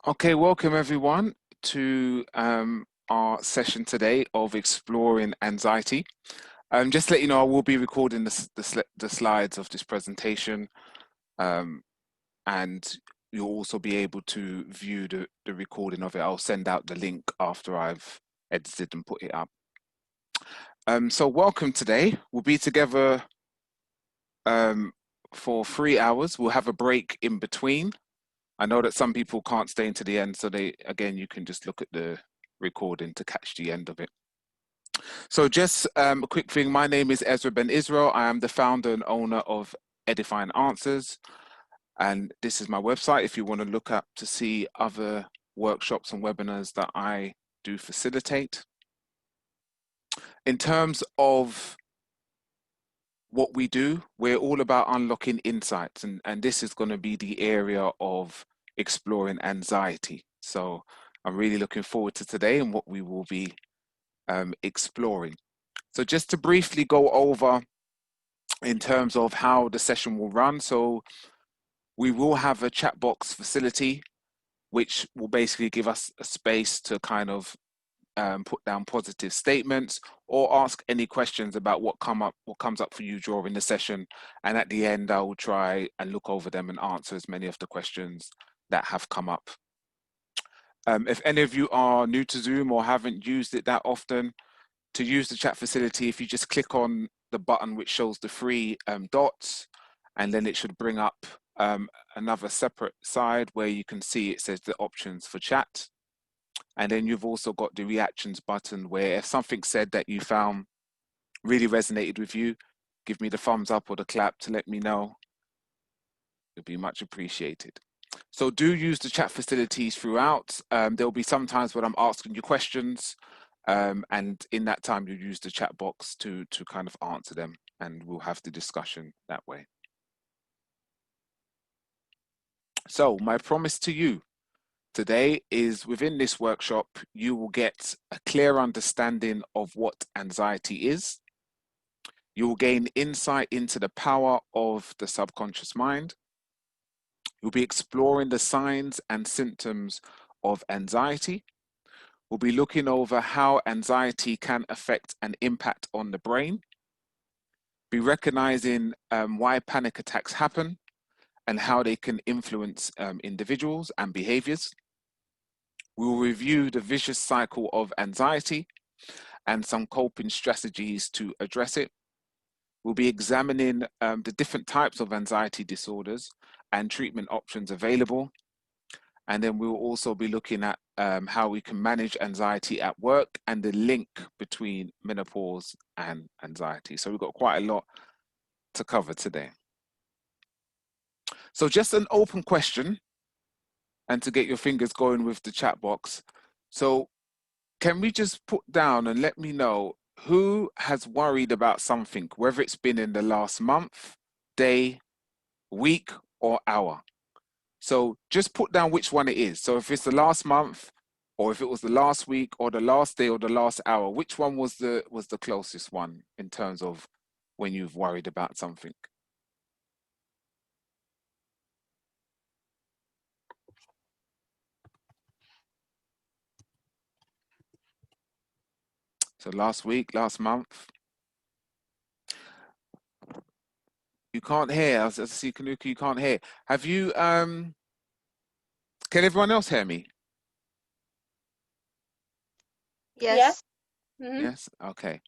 Okay, welcome everyone to our session today of exploring anxiety. Just to let you know, I will be recording the slides of this presentation, um, and you'll also be able to view the recording of it. I'll send out the link after I've edited and put it up. So welcome today. We'll be together um, for 3 hours. We'll have a break in between. I know that some people can't stay into the end, so again, you can just look at the recording to catch the end of it. So just a quick thing, my name is Ezra Ben Israel. I am the founder and owner of Edifying Answers, and this is my website if you want to look up to see other workshops and webinars that I do facilitate. In terms of what we do, we're all about unlocking insights, and this is going to be the area of exploring anxiety. So I'm really looking forward to today and what we will be exploring. So just to briefly go over in terms of how the session will run. So we will have a chat box facility, which will basically give us a space to kind of put down positive statements or ask any questions about what comes up for you during the session. And at the end, I will try and look over them and answer as many of the questions that have come up. If any of you are new to Zoom or haven't used it that often, to use the chat facility, if you just click on the button which shows the three dots, and then it should bring up another separate side where you can see it says the options for chat. And then you've also got the reactions button where if something said that you found really resonated with you, give me the thumbs up or the clap to let me know. It'd be much appreciated. So do use the chat facilities throughout. There'll be some times when I'm asking you questions, and in that time you use the chat box to kind of answer them, and we'll have the discussion that way. So my promise to you today is within this workshop, you will get a clear understanding of what anxiety is. You will gain insight into the power of the subconscious mind. You'll be exploring the signs and symptoms of anxiety. We'll be looking over how anxiety can affect and impact on the brain. Be recognizing why panic attacks happen and how they can influence individuals and behaviors. We will review the vicious cycle of anxiety and some coping strategies to address it. We'll be examining the different types of anxiety disorders and treatment options available. And then we'll also be looking at how we can manage anxiety at work and the link between menopause and anxiety. So we've got quite a lot to cover today. So just an open question and to get your fingers going with the chat box. So can we just put down and let me know who has worried about something, whether it's been in the last month, day, week, or hour? So just put down which one it is. So if it's the last month, or if it was the last week, or the last day, or the last hour, which one was the closest one in terms of when you've worried about something? So last week, last month. You can't hear. I see Kanuki, you can't hear. Have you can everyone else hear me? Yes. Yes? Okay.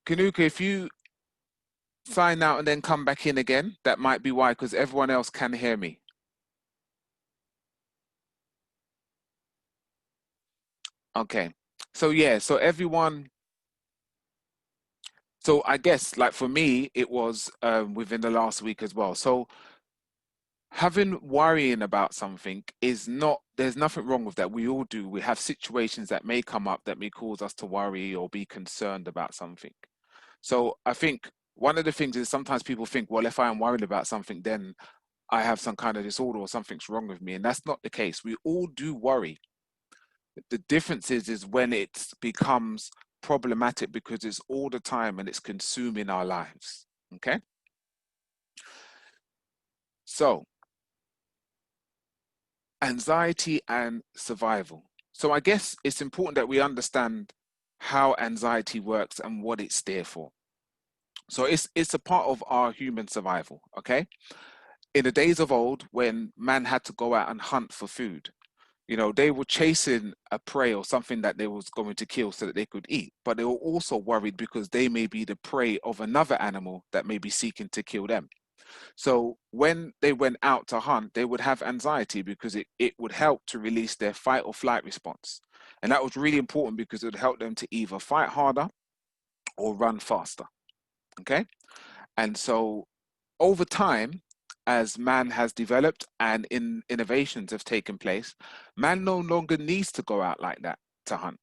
Kanuka, if you sign out and then come back in again, that might be why, because everyone else can hear me. Okay. So yeah, so everyone, so I guess like for me, it was within the last week as well. So having worrying about something is not, there's nothing wrong with that. We all do. We have situations that may come up that may cause us to worry or be concerned about something. So I think one of the things is sometimes people think, well, if I am worried about something, then I have some kind of disorder or something's wrong with me. And that's not the case. We all do worry. The difference is when it becomes problematic because it's all the time and it's consuming our lives. Okay. So Anxiety and survival. So I guess it's important that we understand how anxiety works and what it's there for. So it's a part of our human survival, okay? In the days of old, when man had to go out and hunt for food, they were chasing a prey or something that they was going to kill so that they could eat, but they were also worried because they may be the prey of another animal that may be seeking to kill them. So when they went out to hunt, they would have anxiety because it would help to release their fight or flight response. And that was really important because it would help them to either fight harder or run faster. Okay. And so over time, as man has developed and innovations have taken place, man no longer needs to go out like that to hunt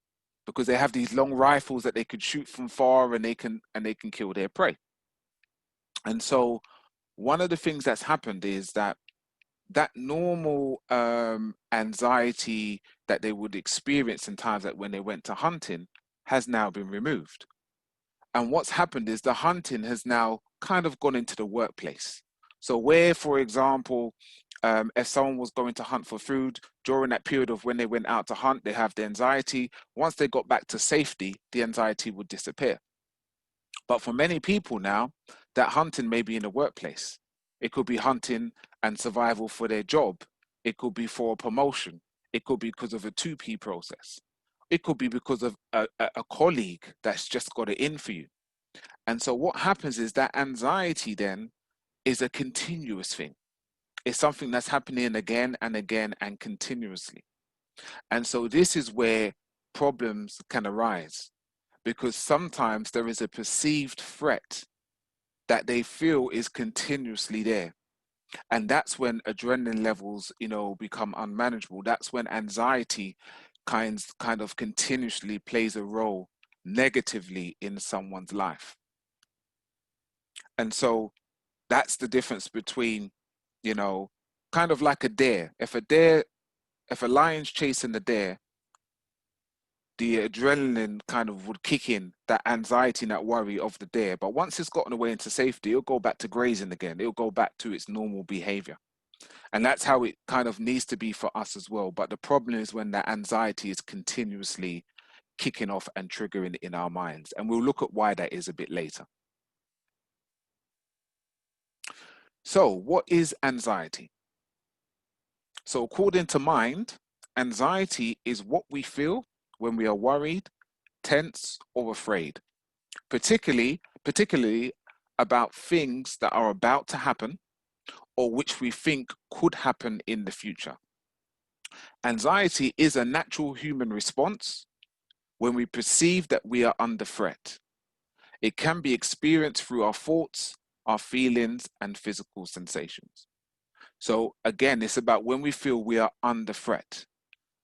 because they have these long rifles that they can shoot from far and they can kill their prey. And so one of the things that's happened is that normal anxiety that they would experience in times that when they went to hunting has now been removed. And what's happened is the hunting has now kind of gone into the workplace. So where, for example, if someone was going to hunt for food during that period of when they went out to hunt, they have the anxiety. Once they got back to safety, the anxiety would disappear. But for many people now, that hunting may be in the workplace. It could be hunting and survival for their job. It could be for a promotion. It could be because of a 2P process. It could be because of a colleague that's just got it in for you. And so what happens is that anxiety then is a continuous thing. It's something that's happening again and again and continuously. And so this is where problems can arise because sometimes there is a perceived threat that they feel is continuously there. And that's when adrenaline levels, become unmanageable. That's when anxiety kind of continuously plays a role negatively in someone's life. And so that's the difference between, you know, kind of like a deer. If a lion's chasing the deer, the adrenaline kind of would kick in, that anxiety and that worry of the deer. But once it's gotten away into safety, it'll go back to grazing again. It'll go back to its normal behavior. And that's how it kind of needs to be for us as well. But the problem is when that anxiety is continuously kicking off and triggering in our minds. And we'll look at why that is a bit later. So, what is anxiety? So, according to Mind, anxiety is what we feel when we are worried, tense, or afraid, particularly about things that are about to happen or which we think could happen in the future. Anxiety is a natural human response when we perceive that we are under threat. It can be experienced through our thoughts, our feelings, and physical sensations. So again, it's about when we feel we are under threat.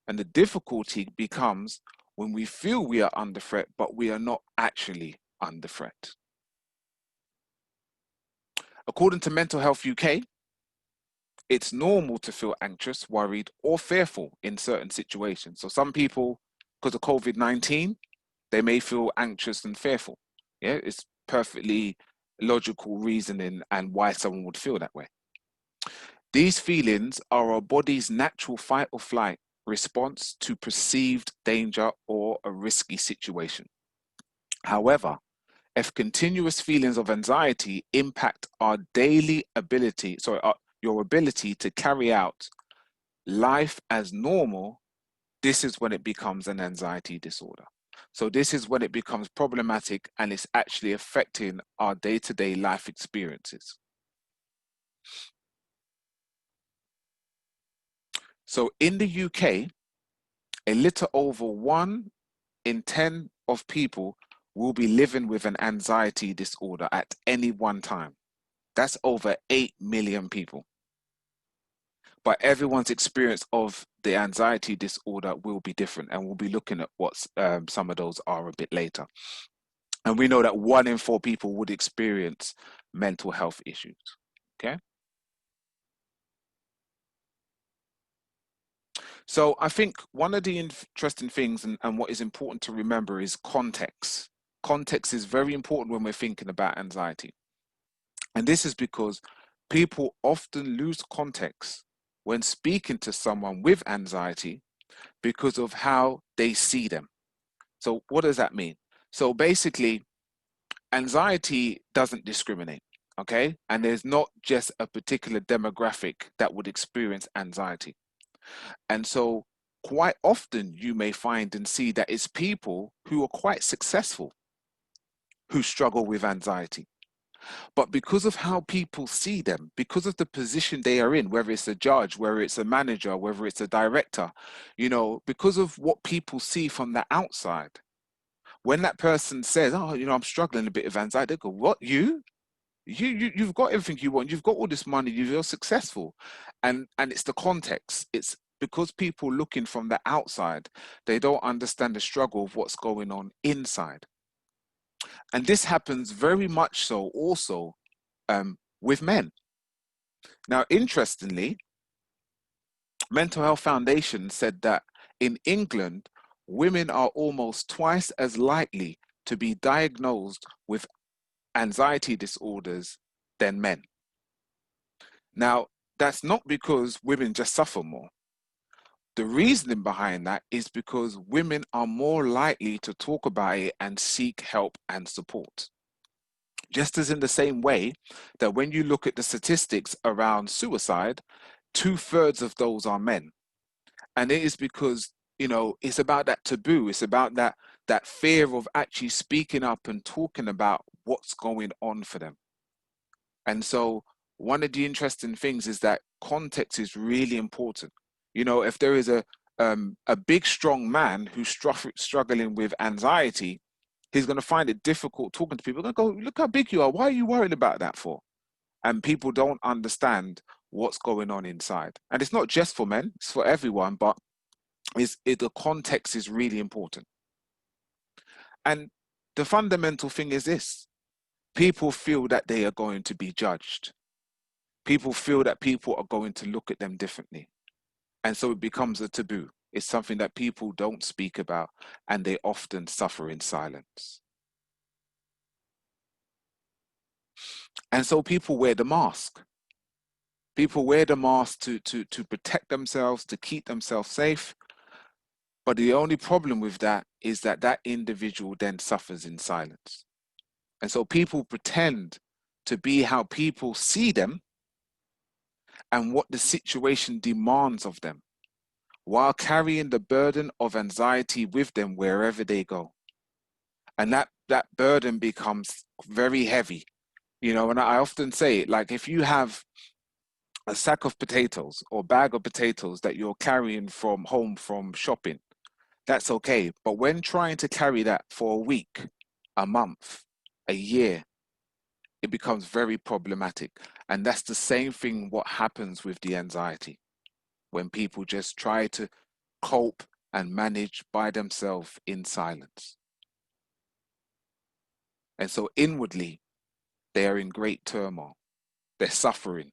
And the difficulty becomes when we feel we are under threat, but we are not actually under threat. According to Mental Health UK, it's normal to feel anxious, worried, or fearful in certain situations. So some people, because of COVID-19, they may feel anxious and fearful. Yeah, it's perfectly logical reasoning and why someone would feel that way. These feelings are our body's natural fight or flight response to perceived danger or a risky situation. However, if continuous feelings of anxiety impact our daily ability, your ability to carry out life as normal, this is when it becomes an anxiety disorder. So this is when it becomes problematic and it's actually affecting our day-to-day life experiences. So in the UK, a little over 1 in 10 of people will be living with an anxiety disorder at any one time. That's over 8 million people. But everyone's experience of the anxiety disorder will be different, and we'll be looking at what some of those are a bit later. And we know that 1 in 4 people would experience mental health issues. Okay. So I think one of the interesting things and what is important to remember is context. Context is very important when we're thinking about anxiety. And this is because people often lose context when speaking to someone with anxiety because of how they see them. So, what does that mean? So, basically, anxiety doesn't discriminate, okay? And there's not just a particular demographic that would experience anxiety. And so, quite often, you may find and see that it's people who are quite successful who struggle with anxiety. But because of how people see them, because of the position they are in, whether it's a judge, whether it's a manager, whether it's a director, because of what people see from the outside, when that person says, "Oh, I'm struggling a bit with anxiety," they go, "What, you? You've got everything you want. You've got all this money. You're successful," and it's the context. It's because people looking from the outside, they don't understand the struggle of what's going on inside. And this happens very much so also with men. Now, interestingly, Mental Health Foundation said that in England, women are almost twice as likely to be diagnosed with anxiety disorders than men. Now, that's not because women just suffer more. The reasoning behind that is because women are more likely to talk about it and seek help and support. Just as in the same way that when you look at the statistics around suicide, 2/3 of those are men. And it is because, it's about that taboo. It's about that fear of actually speaking up and talking about what's going on for them. And so one of the interesting things is that context is really important. If there is a big, strong man who's struggling with anxiety, he's going to find it difficult talking to people. They're going to go, "Look how big you are. Why are you worried about that for?" And people don't understand what's going on inside. And it's not just for men, it's for everyone, but the context is really important. And the fundamental thing is this: people feel that they are going to be judged. People feel that people are going to look at them differently. And so it becomes a taboo. It's something that people don't speak about, and they often suffer in silence. And so people wear the mask. People wear the mask to protect themselves, to keep themselves safe. But the only problem with that is that that individual then suffers in silence. And so people pretend to be how people see them and what the situation demands of them, while carrying the burden of anxiety with them wherever they go. And that burden becomes very heavy. And I often say, like, if you have a sack of potatoes or bag of potatoes that you're carrying from home from shopping, that's okay. But when trying to carry that for a week, a month, a year, it becomes very problematic. And that's the same thing what happens with the anxiety when people just try to cope and manage by themselves in silence. And so inwardly, they are in great turmoil. They're suffering.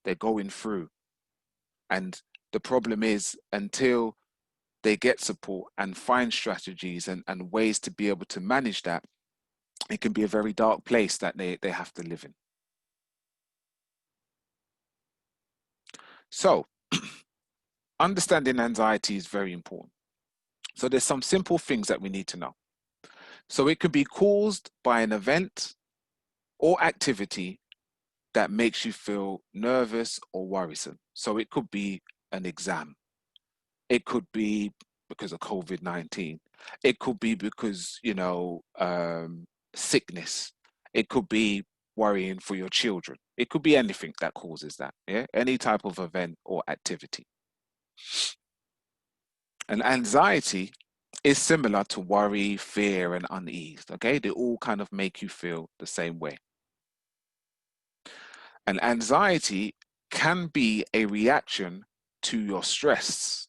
They're going through. And the problem is, until they get support and find strategies and ways to be able to manage that, it can be a very dark place that they have to live in. So, understanding anxiety is very important. So, there's some simple things that we need to know. So, it could be caused by an event or activity that makes you feel nervous or worrisome. So, it could be an exam, it could be because of COVID-19, it could be because, sickness, it could be worrying for your children. It could be anything that causes that, yeah? Any type of event or activity. And anxiety is similar to worry, fear, and unease, okay? They all kind of make you feel the same way. And anxiety can be a reaction to your stress,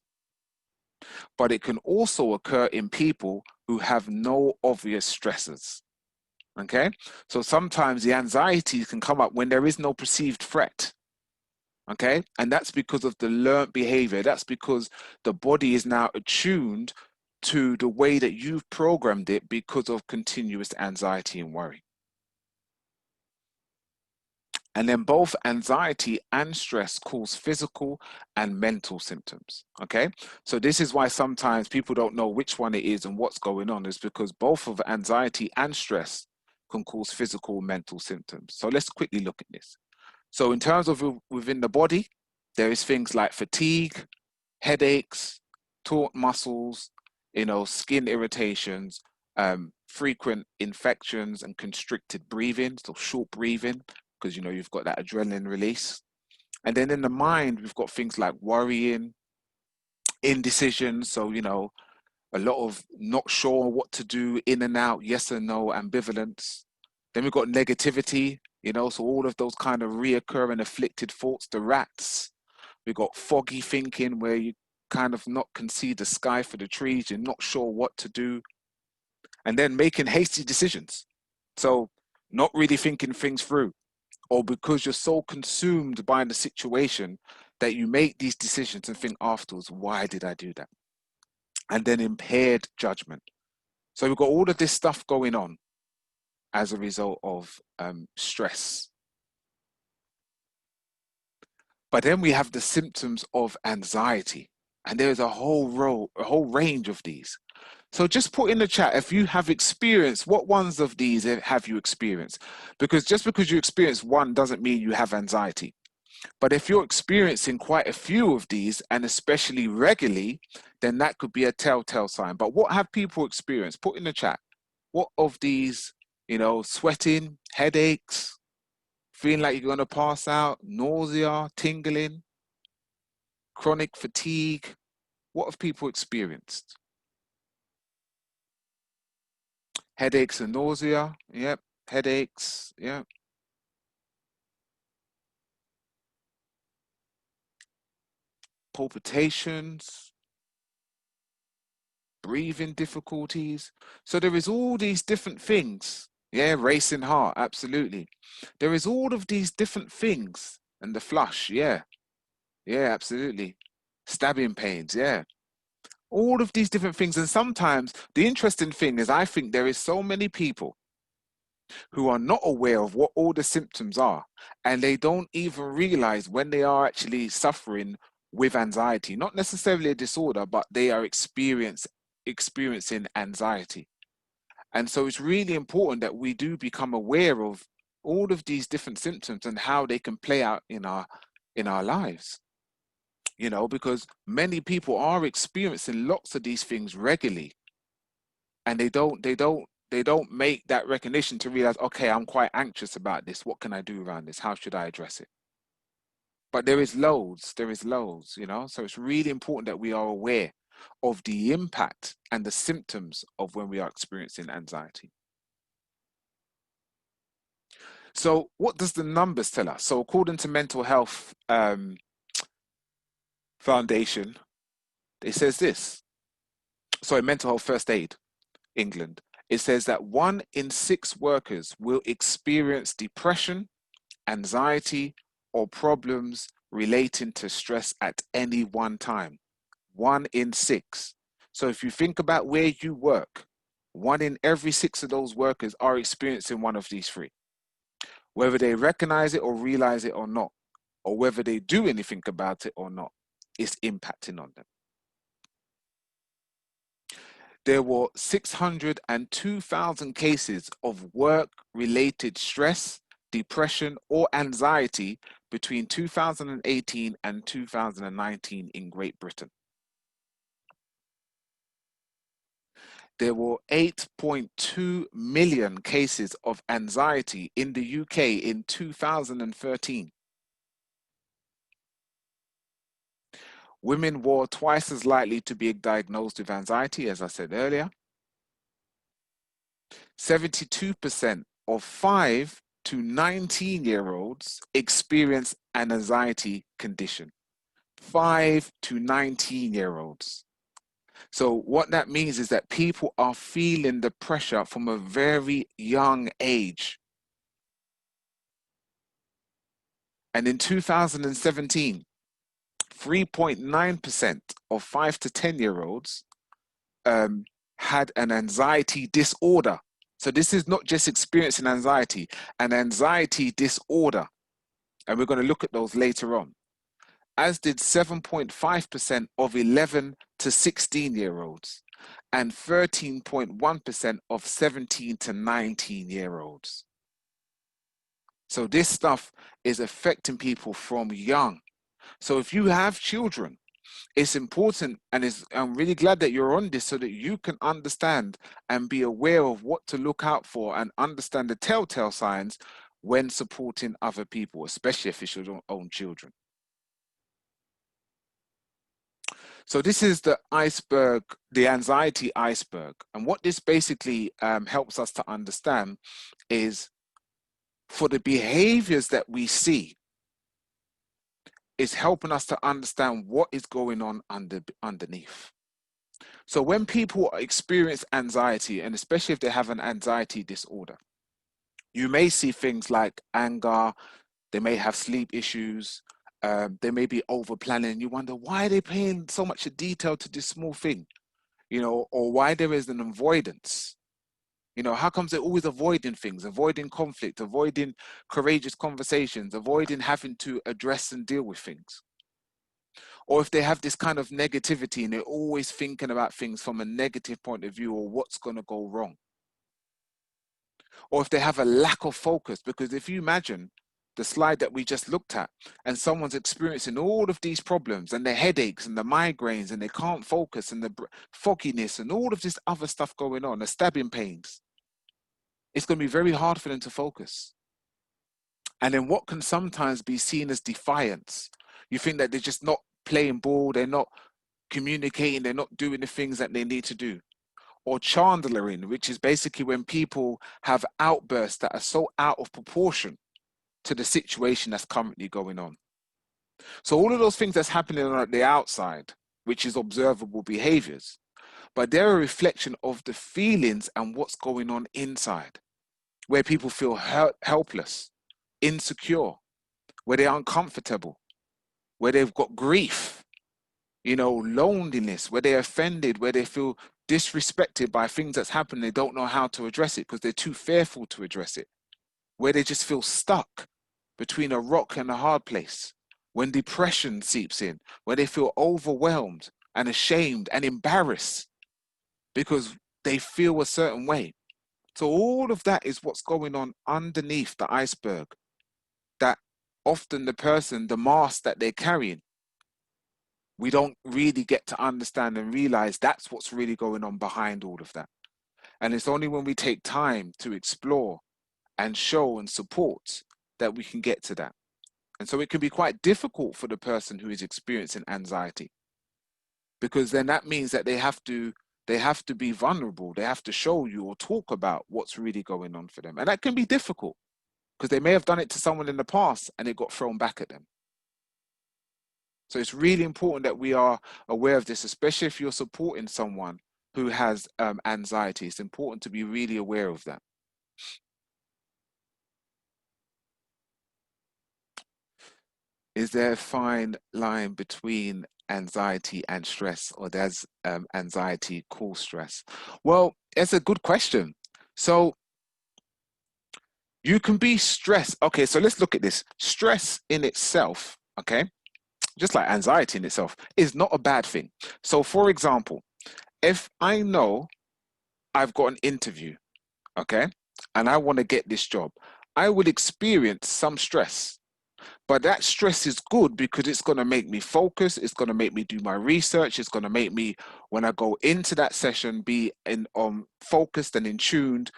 but it can also occur in people who have no obvious stressors. Okay, so sometimes the anxiety can come up when there is no perceived threat. Okay, and that's because of the learned behavior. That's because the body is now attuned to the way that you've programmed it because of continuous anxiety and worry. And then both anxiety and stress cause physical and mental symptoms. Okay. So this is why sometimes people don't know which one it is and what's going on, is because both of anxiety and stress can cause physical and mental symptoms. So let's quickly look at this. So in terms of within the body, there is things like fatigue, headaches, taut muscles, skin irritations, frequent infections and constricted breathing, so short breathing, because you've got that adrenaline release. And then in the mind, we've got things like worrying, indecision, so a lot of not sure what to do, in and out, yes and no, ambivalence. Then we've got negativity, so all of those kind of reoccurring afflicted thoughts, the rats. We've got foggy thinking, where you kind of not can see the sky for the trees, you're not sure what to do. And then making hasty decisions. So not really thinking things through, or because you're so consumed by the situation that you make these decisions and think afterwards, why did I do that? And then impaired judgment. So we've got all of this stuff going on as a result of stress. But then we have the symptoms of anxiety, and there's a whole range of these. So just put in the chat if you have experienced, what ones of these have you experienced? Because just because you experience one doesn't mean you have anxiety. But if you're experiencing quite a few of these, and especially regularly, then that could be a telltale sign. But what have people experienced? Put in the chat. What of these, sweating, headaches, feeling like you're going to pass out, nausea, tingling, chronic fatigue? What have people experienced? Headaches and nausea. Yep. Headaches. Yep. Palpitations, breathing difficulties. So there is all these different things. Yeah, racing heart, absolutely. There is all of these different things. And the flush, yeah. Yeah, absolutely. Stabbing pains, yeah. All of these different things. And sometimes the interesting thing is I think there is so many people who are not aware of what all the symptoms are, and they don't even realize when they are actually suffering with anxiety, not necessarily a disorder, but they are experiencing anxiety. And so it's really important that we do become aware of all of these different symptoms and how they can play out in our lives, because many people are experiencing lots of these things regularly, and they don't make that recognition to realize, okay, I'm quite anxious about this, what can I do around this, how should I address it? But there is loads, so it's really important that we are aware of the impact and the symptoms of when we are experiencing anxiety. So what does the numbers tell us? So according to Mental Health Foundation, it says this. Sorry, Mental Health First Aid England. It says that 1 in 6 workers will experience depression, anxiety, or problems relating to stress at any one time. 1 in 6. So if you think about where you work, 1 in every 6 of those workers are experiencing one of these three, whether they recognize it or realize it or not, or whether they do anything about it or not, it's impacting on them. There were 602,000 cases of work-related stress, depression, or anxiety between 2018 and 2019 in Great Britain. There were 8.2 million cases of anxiety in the UK in 2013. Women were twice as likely to be diagnosed with anxiety, as I said earlier. 72% of 5 to 19-year-olds experience an anxiety condition. 5 to 19-year-olds. So what that means is that people are feeling the pressure from a very young age. And in 2017, 3.9% of 5 to 10-year-olds had an anxiety disorder. So this is not just experiencing anxiety, an anxiety disorder. And we're going to look at those later on, as did 7.5% of 11 to 16-year-olds and 13.1% of 17 to 19-year-olds. So this stuff is affecting people from young. So if you have children, it's important, and I'm really glad that you're on this so that you can understand and be aware of what to look out for and understand the telltale signs when supporting other people, especially if it's your own children. So this is the iceberg, the anxiety iceberg. And what this basically helps us to understand is, for the behaviors that we see, is helping us to understand what is going on underneath. So when people experience anxiety, and especially if they have an anxiety disorder, you may see things like anger, they may have sleep issues, they may be over planning. You wonder, why are they paying so much detail to this small thing? Or why there is an avoidance. How comes they're always avoiding things, avoiding conflict, avoiding courageous conversations, avoiding having to address and deal with things? Or if they have this kind of negativity and they're always thinking about things from a negative point of view, or what's going to go wrong. Or if they have a lack of focus, because if you imagine the slide that we just looked at, and someone's experiencing all of these problems and the headaches and the migraines and they can't focus and the fogginess and all of this other stuff going on, the stabbing pains, it's going to be very hard for them to focus. And then what can sometimes be seen as defiance, you think that they're just not playing ball, they're not communicating, they're not doing the things that they need to do. Or chandlering, which is basically when people have outbursts that are so out of proportion to the situation that's currently going on. So all of those things that's happening on the outside, which is observable behaviors, but they're a reflection of the feelings and what's going on inside, where people feel helpless, insecure, where they're uncomfortable, where they've got grief, loneliness, where they're offended, where they feel disrespected by things that's happened. They don't know how to address it because they're too fearful to address it, where they just feel stuck between a rock and a hard place, when depression seeps in, where they feel overwhelmed and ashamed and embarrassed because they feel a certain way. So all of that is what's going on underneath the iceberg, that often the mask that they're carrying, we don't really get to understand and realize that's what's really going on behind all of that. And it's only when we take time to explore and show and support that we can get to that. And so it can be quite difficult for the person who is experiencing anxiety, because then that means that they have to be vulnerable. They have to show you or talk about what's really going on for them. And that can be difficult because they may have done it to someone in the past and it got thrown back at them. So it's really important that we are aware of this, especially if you're supporting someone who has anxiety. It's important to be really aware of that. Is there a fine line between anxiety and stress, or does anxiety cause stress? Well, it's a good question. So you can be stressed. Okay, so let's look at this. Stress in itself, okay, just like anxiety in itself, is not a bad thing. So for example, if I know I've got an interview, okay, and I want to get this job, I will experience some stress. But that stress is good because it's going to make me focus. It's going to make me do my research. It's going to make me, when I go into that session, be focused and in tuned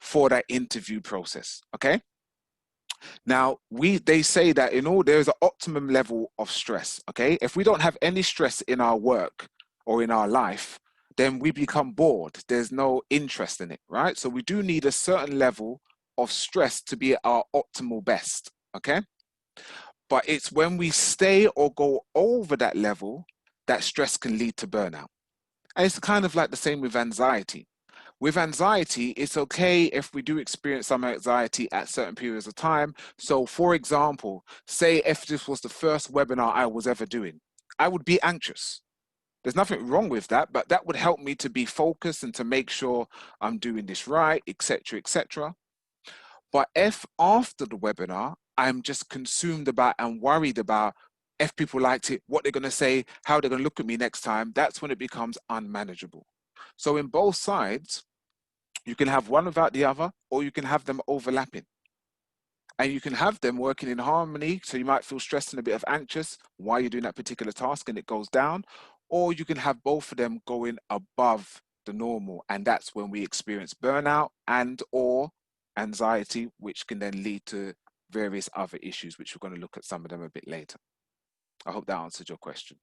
for that interview process. Okay. Now, they say that there's an optimum level of stress. Okay. If we don't have any stress in our work or in our life, then we become bored. There's no interest in it, right? So we do need a certain level of stress to be at our optimal best. Okay. But it's when we stay or go over that level that stress can lead to burnout. And it's kind of like the same with anxiety. With anxiety, it's okay if we do experience some anxiety at certain periods of time. So for example, say if this was the first webinar I was ever doing, I would be anxious. There's nothing wrong with that, but that would help me to be focused and to make sure I'm doing this right, etc., etc. But if after the webinar, I'm just consumed about and worried about if people liked it, what they're going to say, how they're going to look at me next time, that's when it becomes unmanageable. So in both sides, you can have one without the other, or you can have them overlapping. And you can have them working in harmony. So you might feel stressed and a bit of anxious while you're doing that particular task and it goes down. Or you can have both of them going above the normal. And that's when we experience burnout and or anxiety, which can then lead to various other issues, which we're going to look at some of them a bit later. I hope that answered your question.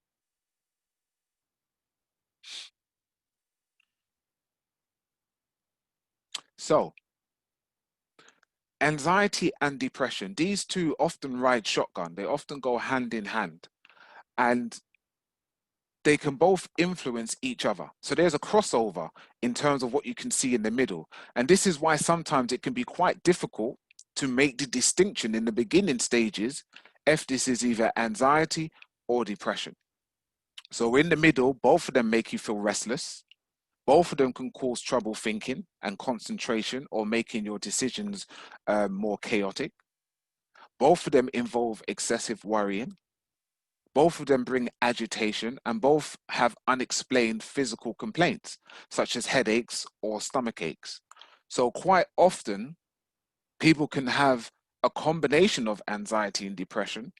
So anxiety and depression, these two often ride shotgun. They often go hand in hand. And they can both influence each other. So there's a crossover in terms of what you can see in the middle. And this is why sometimes it can be quite difficult to make the distinction in the beginning stages if this is either anxiety or depression. So in the middle, both of them make you feel restless. Both of them can cause trouble thinking and concentration or making your decisions more chaotic. Both of them involve excessive worrying. Both of them bring agitation and both have unexplained physical complaints, such as headaches or stomach aches. So, quite often, people can have a combination of anxiety and depression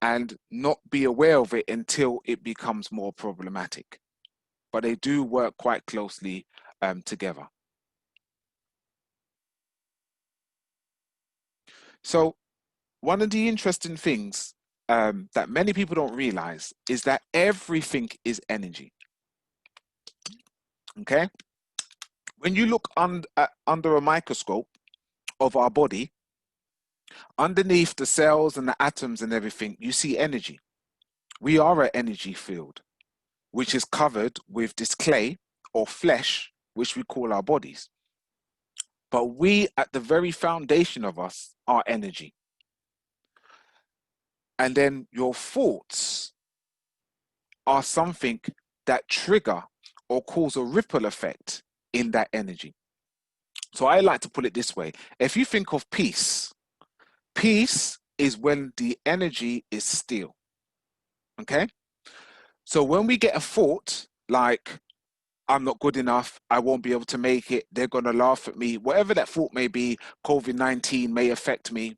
and not be aware of it until it becomes more problematic. But they do work quite closely together. So, one of the interesting things that many people don't realize is that everything is energy. Okay? When you look under a microscope of our body, underneath the cells and the atoms and everything, you see energy. We are an energy field, which is covered with this clay or flesh, which we call our bodies. But we, at the very foundation of us, are energy. And then your thoughts are something that trigger or cause a ripple effect in that energy. So I like to put it this way. If you think of peace, peace is when the energy is still. Okay? So when we get a thought like, I'm not good enough, I won't be able to make it, they're going to laugh at me, whatever that thought may be, COVID-19 may affect me,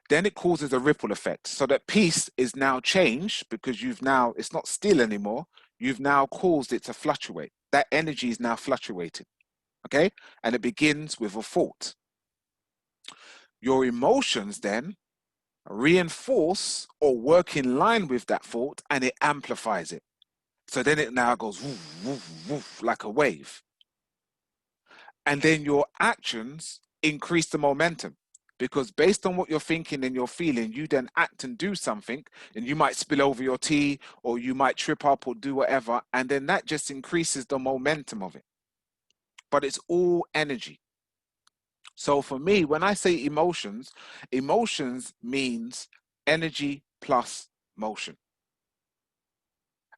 then it causes a ripple effect. So that peace is now changed because it's not still anymore, you've now caused it to fluctuate. That energy is now fluctuating. Okay? And it begins with a thought. Your emotions then reinforce or work in line with that thought and it amplifies it. So then it now goes woof, woof, woof, like a wave. And then your actions increase the momentum because based on what you're thinking and you're feeling, you then act and do something and you might spill over your tea or you might trip up or do whatever. And then that just increases the momentum of it. But it's all energy. So for me, when I say emotions, emotions means energy plus motion.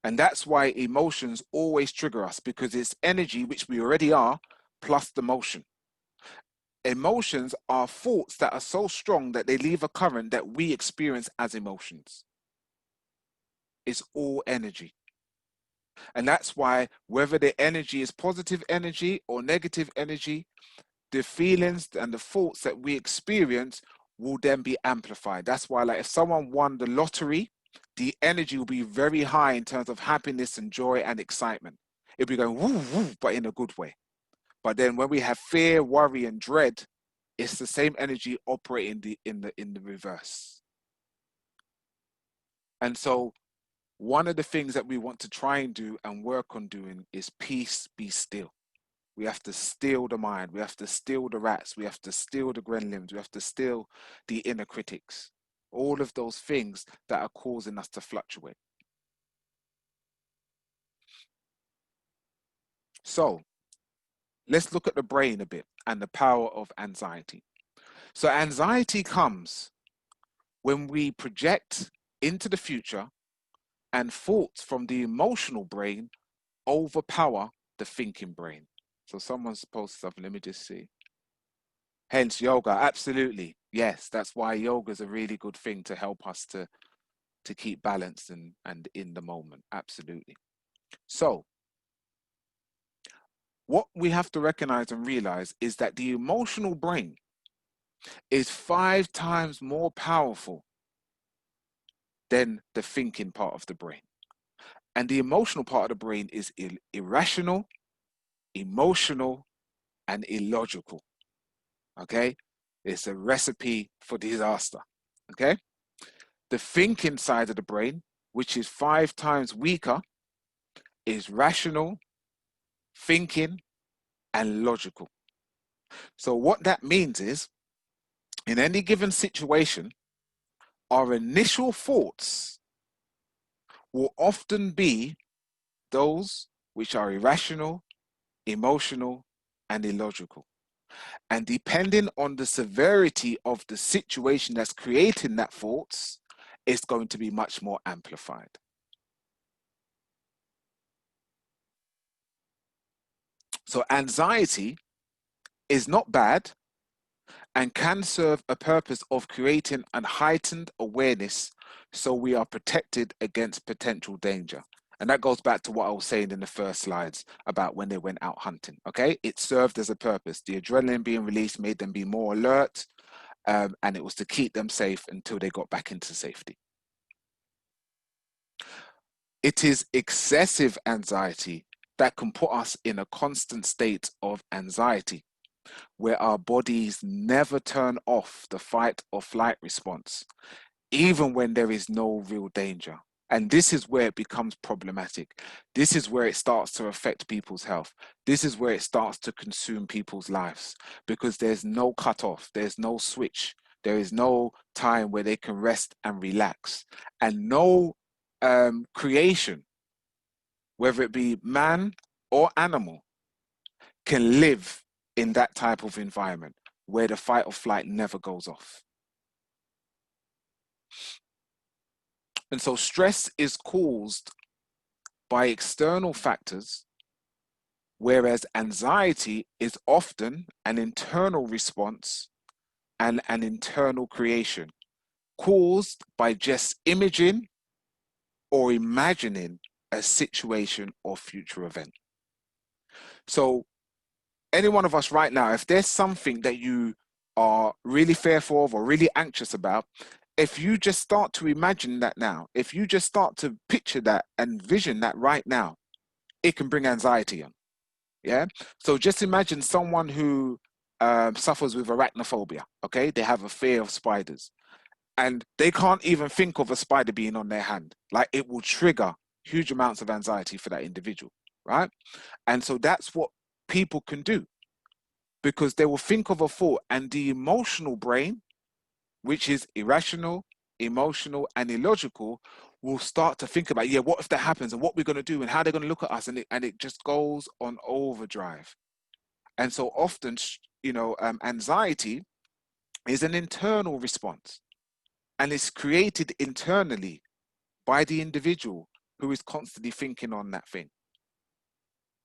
And that's why emotions always trigger us because it's energy, which we already are, plus the motion. Emotions are thoughts that are so strong that they leave a current that we experience as emotions. It's all energy. And that's why whether the energy is positive energy or negative energy, the feelings and the thoughts that we experience will then be amplified. That's why, like, if someone won the lottery, the energy will be very high in terms of happiness and joy and excitement. It'll be going woo woo, but in a good way. But then when we have fear, worry, and dread, it's the same energy operating in the reverse. And so one of the things that we want to try and do and work on doing is peace, be still. We have to still the mind. We have to still the rats. We have to still the gremlins. We have to still the inner critics. All of those things that are causing us to fluctuate. So let's look at the brain a bit and the power of anxiety. So anxiety comes when we project into the future and thoughts from the emotional brain overpower the thinking brain. So someone's posted something. Let me just see. Hence yoga. Absolutely. Yes, that's why yoga is a really good thing to help us to keep balanced and in the moment. Absolutely. So what we have to recognize and realize is that the emotional brain is 5 times more powerful than the thinking part of the brain. And the emotional part of the brain is irrational, emotional, and illogical. Okay? It's a recipe for disaster. Okay? The thinking side of the brain, which is 5 times weaker, is rational, thinking, and logical. So, what that means is in any given situation, our initial thoughts will often be those which are irrational, emotional, and illogical. And depending on the severity of the situation that's creating that thoughts, it's going to be much more amplified. So anxiety is not bad and can serve a purpose of creating a heightened awareness so we are protected against potential danger. And that goes back to what I was saying in the first slides about when they went out hunting. Okay, it served as a purpose. The adrenaline being released made them be more alert, and it was to keep them safe until they got back into safety. It is excessive anxiety that can put us in a constant state of anxiety, where our bodies never turn off the fight or flight response, even when there is no real danger. And this is where it becomes problematic. This is where it starts to affect people's health. This is where it starts to consume people's lives because there's no cutoff, there's no switch, there is no time where they can rest and relax, and no creation, whether it be man or animal, can live in that type of environment where the fight or flight never goes off. And so stress is caused by external factors, whereas anxiety is often an internal response and an internal creation caused by just imaging or imagining a situation or future event. So any one of us right now, if there's something that you are really fearful of or really anxious about, if you just start to imagine that now, if you just start to picture that and vision that right now, it can bring anxiety on. Yeah. So just imagine someone who suffers with arachnophobia. Okay. They have a fear of spiders and they can't even think of a spider being on their hand. Like it will trigger huge amounts of anxiety for that individual. Right. And so that's what people can do because they will think of a thought and the emotional brain, which is irrational, emotional, and illogical, will start to think about, yeah, what if that happens and what we're going to do and how they're going to look at us. And it just goes on overdrive. And so often, anxiety is an internal response and it's created internally by the individual who is constantly thinking on that thing.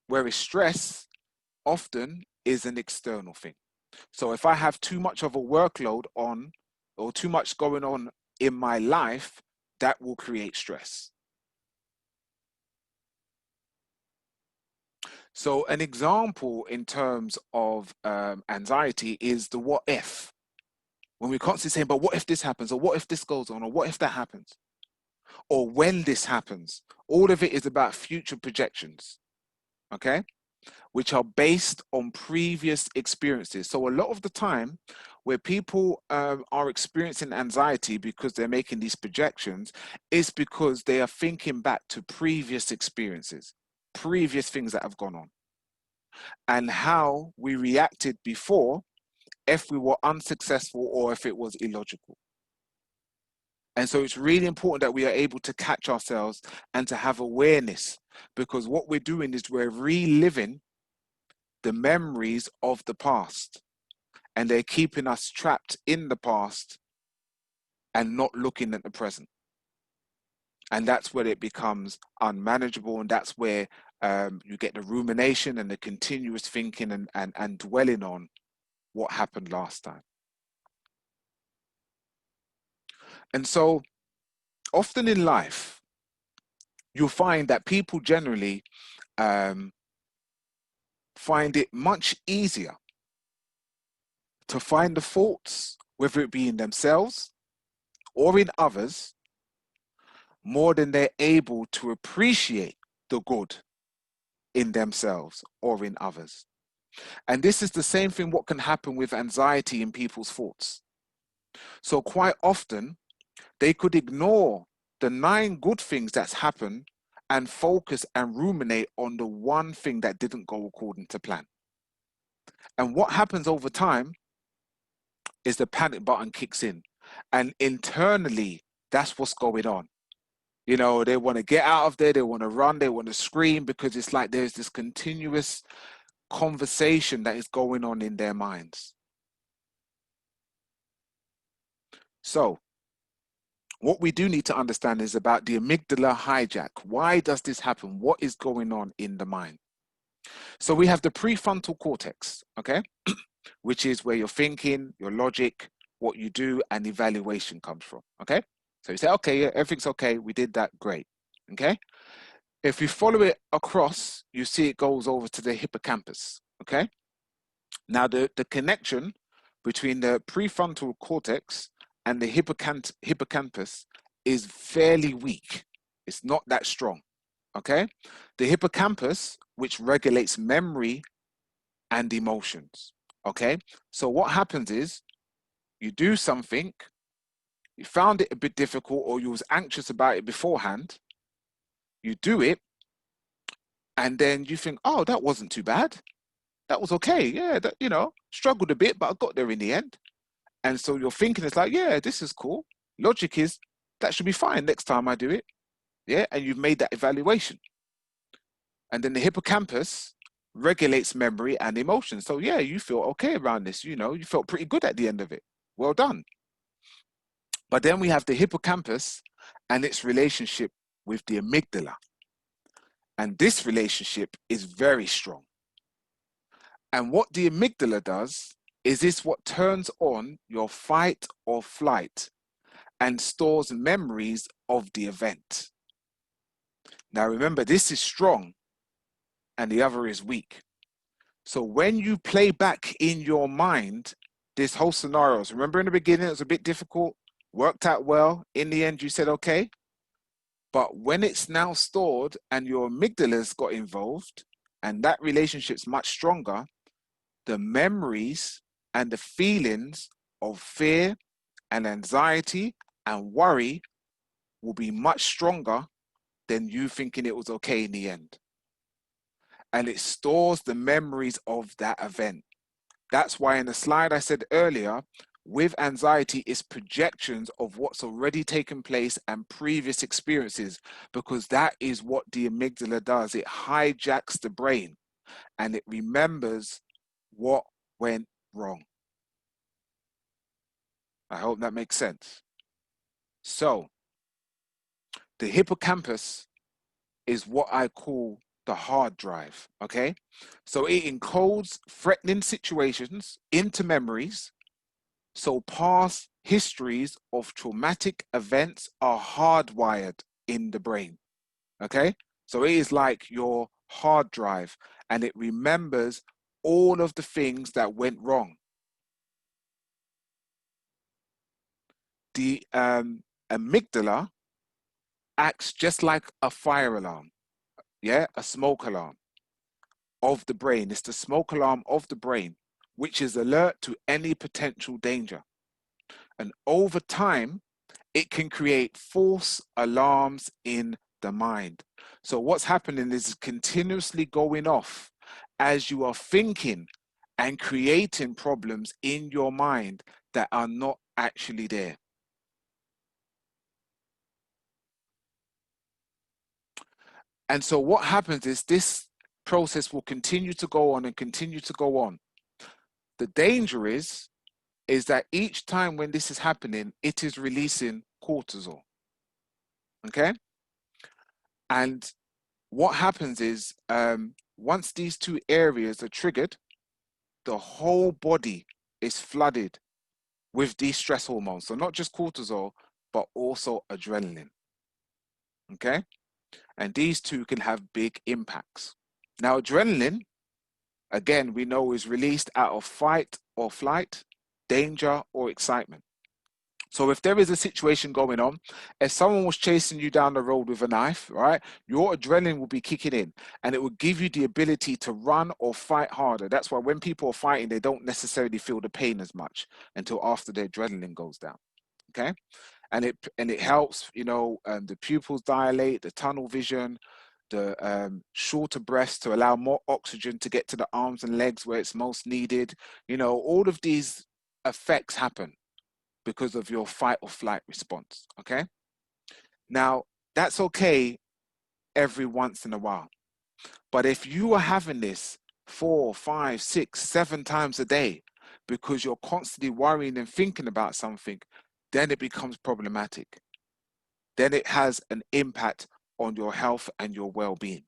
Whereas stress often is an external thing. So if I have too much of a workload on or too much going on in my life, that will create stress. So an example in terms of anxiety is the what if. When we're constantly saying, but what if this happens? Or what if this goes on? Or what if that happens? Or when this happens? All of it is about future projections, okay? Which are based on previous experiences. So a lot of the time, where people are experiencing anxiety because they're making these projections, is because they are thinking back to previous experiences, previous things that have gone on, and how we reacted before if we were unsuccessful or if it was illogical. And so it's really important that we are able to catch ourselves and to have awareness because what we're doing is we're reliving the memories of the past and they're keeping us trapped in the past and not looking at the present. And that's where it becomes unmanageable. And that's where you get the rumination and the continuous thinking and dwelling on what happened last time. And so often in life, you'll find that people generally um, find it much easier to find the faults, whether it be in themselves or in others, more than they're able to appreciate the good in themselves or in others. And this is the same thing what can happen with anxiety in people's thoughts. So quite often they could ignore the 9 good things that's happened and focus and ruminate on the one thing that didn't go according to plan. And what happens over time is the panic button kicks in. And internally, that's what's going on. You know, they want to get out of there, they want to run, they want to scream because it's like there's this continuous conversation that is going on in their minds. So, what we do need to understand is about the amygdala hijack. Why does this happen? What is going on in the mind? So, we have the prefrontal cortex, okay, which is where your thinking, your logic, what you do, and evaluation comes from, okay? So, you say, okay, yeah, everything's okay, we did that, great, okay? If you follow it across, you see it goes over to the hippocampus, okay? Now, the connection between the prefrontal cortex and the hippocampus is fairly weak. It's not that strong, okay? The hippocampus, which regulates memory and emotions, okay? So what happens is you do something, you found it a bit difficult or you was anxious about it beforehand, you do it, and then you think, oh, that wasn't too bad. That was okay. Yeah, that, struggled a bit, but I got there in the end. And so you're thinking it's like, yeah, this is cool. Logic is that should be fine next time I do it. Yeah, and you've made that evaluation. And then the hippocampus regulates memory and emotion. So yeah, you feel okay around this. You felt pretty good at the end of it. Well done. But then we have the hippocampus and its relationship with the amygdala. And this relationship is very strong. And what the amygdala does is this what turns on your fight or flight and stores memories of the event. Now remember, this is strong and the other is weak. So when you play back in your mind this whole scenarios, remember in the beginning it was a bit difficult, worked out well, in the end you said okay, but when it's now stored and your amygdala's got involved and that relationship's much stronger, the memories and the feelings of fear and anxiety and worry will be much stronger than you thinking it was okay in the end. And it stores the memories of that event. That's why in the slide I said earlier, with anxiety, it's projections of what's already taken place and previous experiences, because that is what the amygdala does. It hijacks the brain and it remembers what went wrong. I hope that makes sense. So, the hippocampus is what I call the hard drive, okay? So it encodes threatening situations into memories. So past histories of traumatic events are hardwired in the brain, okay? So it is like your hard drive and it remembers all of the things that went wrong. The amygdala acts just like a fire alarm, yeah, a smoke alarm of the brain. It's the smoke alarm of the brain, which is alert to any potential danger. And over time, it can create false alarms in the mind. So what's happening is continuously going off as you are thinking and creating problems in your mind that are not actually there. And so what happens is this process will continue to go on and continue to go on. The danger is that each time when this is happening, it is releasing cortisol. Okay? And what happens is once these 2 areas are triggered, the whole body is flooded with these stress hormones. So not just cortisol, but also adrenaline. Okay? And these two can have big impacts. Now, adrenaline, again, we know is released out of fight or flight, danger or excitement. So if there is a situation going on, if someone was chasing you down the road with a knife, right, your adrenaline will be kicking in and it will give you the ability to run or fight harder. That's why when people are fighting, they don't necessarily feel the pain as much until after their adrenaline goes down. Okay. And it helps, the pupils dilate, the tunnel vision, the shorter breaths to allow more oxygen to get to the arms and legs where it's most needed. All of these effects happen because of your fight or flight response. Okay. Now, that's okay every once in a while. But if you are having this 4, 5, 6, 7 times a day because you're constantly worrying and thinking about something, then it becomes problematic. Then it has an impact on your health and your well-being.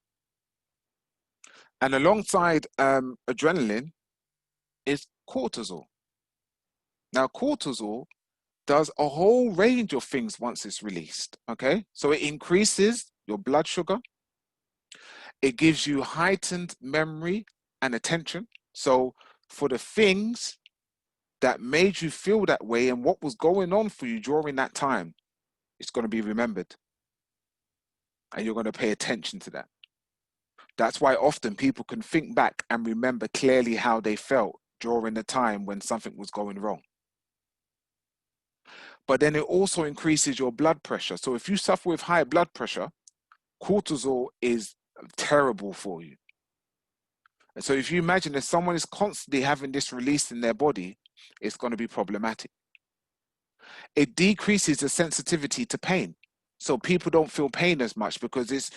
And alongside adrenaline is cortisol. Now, cortisol does a whole range of things once it's released. Okay, so it increases your blood sugar, it gives you heightened memory and attention. So, for the things that made you feel that way and what was going on for you during that time, it's going to be remembered and you're going to pay attention to that. That's why often people can think back and remember clearly how they felt during the time when something was going wrong. But then it also increases your blood pressure. So if you suffer with high blood pressure, cortisol is terrible for you. And so if you imagine if someone is constantly having this released in their body, it's going to be problematic. It decreases the sensitivity to pain. So people don't feel pain as much because this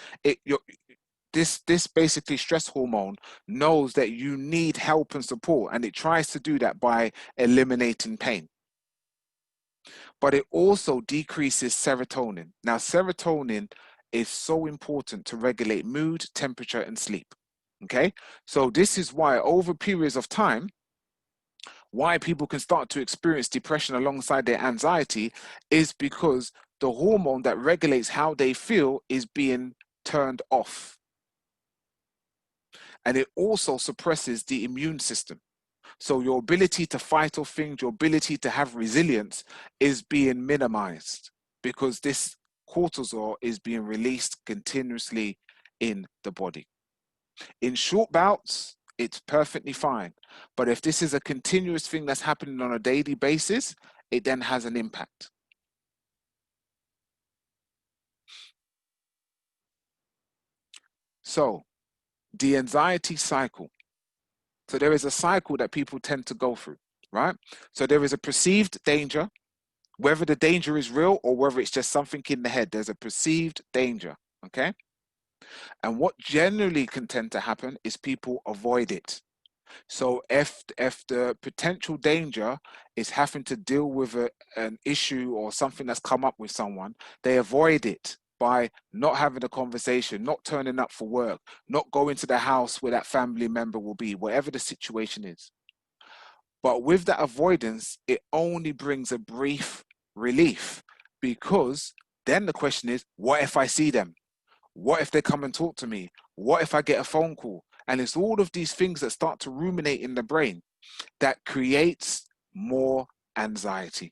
basically stress hormone knows that you need help and support, and it tries to do that by eliminating pain. But it also decreases serotonin. Now, serotonin is so important to regulate mood, temperature, and sleep. Okay, so this is why over periods of time, why people can start to experience depression alongside their anxiety is because the hormone that regulates how they feel is being turned off. And it also suppresses the immune system. So your ability to fight off things, your ability to have resilience is being minimized because this cortisol is being released continuously in the body. In short bouts, it's perfectly fine. But if this is a continuous thing that's happening on a daily basis, it then has an impact. So the anxiety cycle. So there is a cycle that people tend to go through, right? So there is a perceived danger, whether the danger is real or whether it's just something in the head, there's a perceived danger, okay? And what generally can tend to happen is people avoid it. So if the potential danger is having to deal with an issue or something that's come up with someone, they avoid it by not having a conversation, not turning up for work, not going to the house where that family member will be, whatever the situation is. But with that avoidance, it only brings a brief relief because then the question is, what if I see them? What if they come and talk to me? What if I get a phone call? And it's all of these things that start to ruminate in the brain that creates more anxiety.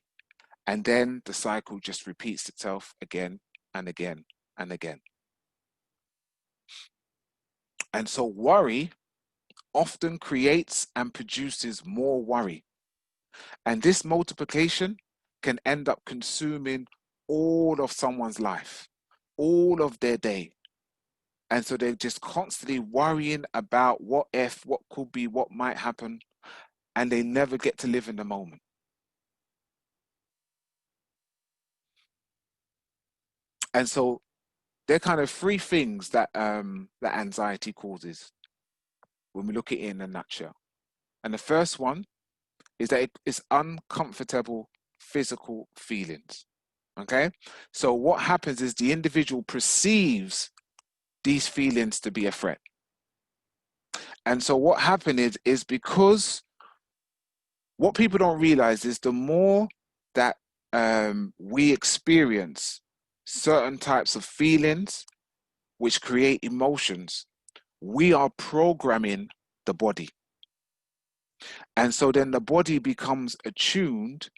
And then the cycle just repeats itself again and again and again. And so worry often creates and produces more worry. And this multiplication can end up consuming all of someone's life, all of their day. And so they're just constantly worrying about what if, what could be, what might happen, and they never get to live in the moment. And so there are kind of three things that anxiety causes when we look at it in a nutshell. And the first one is that it's uncomfortable physical feelings. Okay, so what happens is the individual perceives these feelings to be a threat. And so what happened is because what people don't realize is the more that we experience certain types of feelings which create emotions, we are programming the body. And so then the body becomes attuned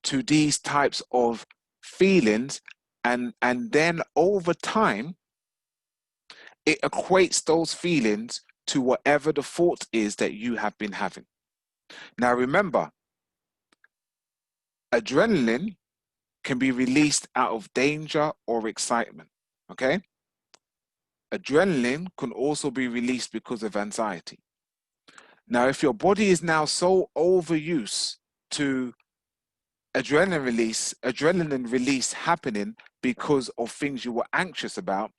to these types of feelings, and then over time it equates those feelings to whatever the thought is that you have been having. Now remember, adrenaline can be released out of danger or excitement. Okay, adrenaline can also be released because of anxiety. Now if your body is now so overused to adrenaline release happening because of things you were anxious about,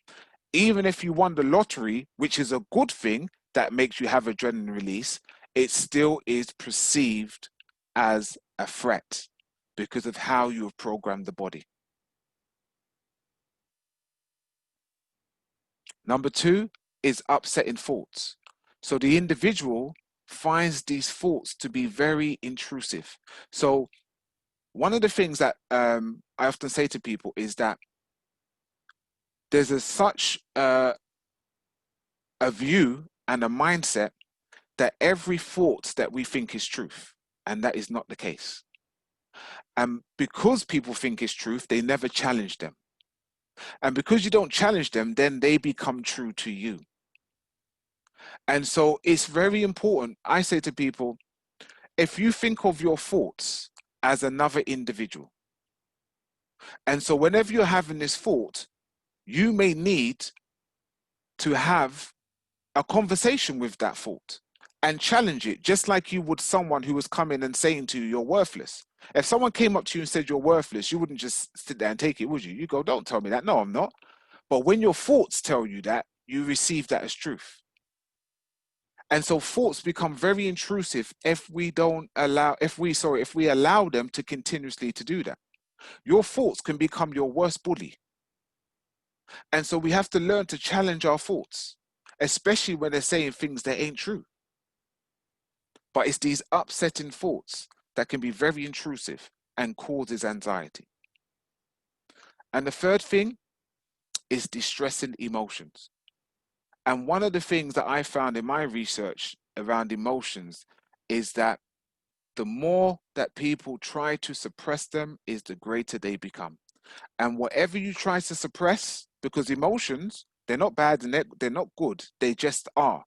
even if you won the lottery, which is a good thing that makes you have adrenaline release, it still is perceived as a threat because of how you have programmed the body. Number two is upsetting thoughts. So the individual finds these thoughts to be very intrusive. So one of the things that I often say to people is that there's a view and a mindset that every thought that we think is truth, and that is not the case. And because people think it's truth, they never challenge them. And because you don't challenge them, then they become true to you. And so it's very important. I say to people, if you think of your thoughts as another individual, and so whenever you're having this thought, you may need to have a conversation with that thought and challenge it, just like you would someone who was coming and saying to you, you're worthless. If someone came up to you and said you're worthless, you wouldn't just sit there and take it, would you? You go, don't tell me that. No, I'm not. But when your thoughts tell you that, you receive that as truth. And so thoughts become very intrusive if we don't allow, if we allow them to continuously to do that. Your thoughts can become your worst bully. And so we have to learn to challenge our thoughts, especially when they're saying things that ain't true. But it's these upsetting thoughts that can be very intrusive and causes anxiety. And the third thing is distressing emotions. And one of the things that I found in my research around emotions is that the more that people try to suppress them is the greater they become. And whatever you try to suppress, because emotions, they're not bad and they're not good, they just are.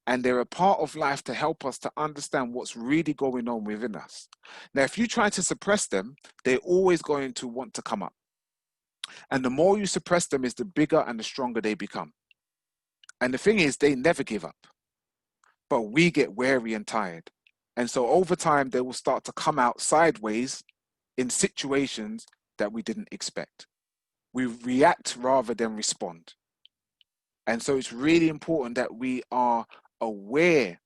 And they're a part of life to help us to understand what's really going on within us. Now, if you try to suppress them, they're always going to want to come up. And the more you suppress them is the bigger and the stronger they become. And the thing is, they never give up, but we get weary and tired. And so over time, they will start to come out sideways in situations that we didn't expect. We react rather than respond. And so it's really important that we are aware